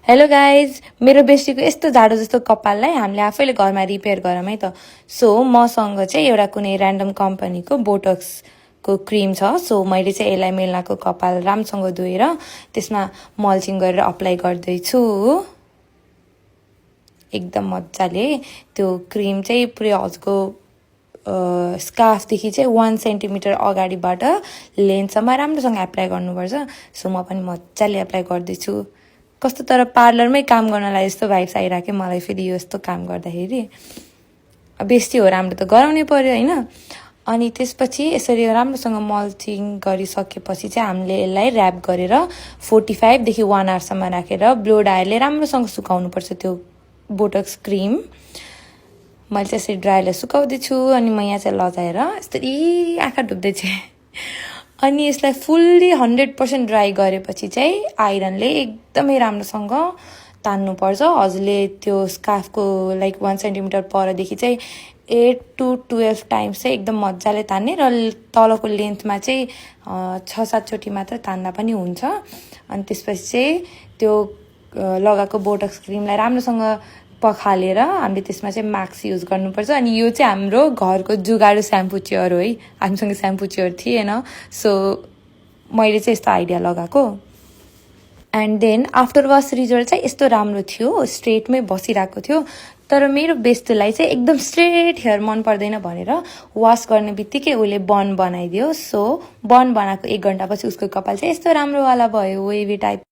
Hello guys, मेरो बेस्टीको यस्तो जाडो जस्तो कपाललाई हामीले आफैले घरमा रिपेयर गरौँ है त। सो मसँग चाहिँ एउटा कुनै ऱ्यान्डम कम्पनीको बोटक्सको क्रिम छ। सो मैले चाहिँ यसलाई मेलनाको कपाल राम्रोसँग धोएर त्यसमा मल्चिङ गरेर अप्लाई गर्दैछु एकदम मजाले। त्यो क्रिम चाहिँ पुरै हजुरको स्कार्फदेखि चाहिँ 1 सेन्टिमिटर अगाडिबाट लेन्थसम्म राम्रोसँग एप्लाई गर्नुपर्छ। सो म पनि मजाले एप्लाई गर्दैछु। कस्तो तर पार्लरमै काम गर्नलाई यस्तो भाइब्स आइरहेको मलाई फेरि यो यस्तो काम गर्दाखेरि। बेस्टी हो राम्रो त गराउनै पर्यो होइन। अनि त्यसपछि यसरी राम्रोसँग मल्चिङ गरिसकेपछि चाहिँ हामीले यसलाई ऱ्याप गरेर 45 देखि 1 आवरसम्म राखेर ब्लो ड्रायरले राम्रोसँग सुकाउनुपर्छ त्यो बोटक्स क्रिम। मैले चाहिँ यसरी ड्रायरले सुकाउँदैछु अनि म यहाँ चाहिँ लजाएर यस्तरी आँखा ढुक्दैछु। अनि यसलाई फुल्ली 100% ड्राई गरेपछि चाहिँ आइरनले एकदमै राम्रोसँग तान्नुपर्छ। हजुरले त्यो स्कार्फको लाइक 1 सेन्टिमिटर परदेखि चाहिँ 8 to 12 टाइम्स चाहिँ एकदम मजाले तान्ने र तलको लेन्थमा चाहिँ 6-7 चोटि मात्र तान्दा पनि हुन्छ। अनि त्यसपछि चाहिँ त्यो लगाएको बोटक्स क्रिमलाई राम्रोसँग पखालेर हामीले त्यसमा चाहिँ म्याक्स युज गर्नुपर्छ। अनि यो चाहिँ हाम्रो घरको जुगाडु स्याम्पू चेयर हो है, हामीसँग स्याम्पू चेयर थिएन। सो मैले चाहिँ यस्तो आइडिया लगाएको। And then after was result चाहिँ यस्तो राम्रो थियो, स्ट्रेटमै बसिरहेको थियो। तर मेरो बेस्टीलाई चाहिँ एकदम स्ट्रेट हेयर मन पर्दैन भनेर वास गर्ने बित्तिकै उसले बन बनाइदियो। सो बन बनाएको 1 घन्टापछि उसको कपाल चाहिँ यस्तो राम्रोवाला भयो, वेभी टाइप।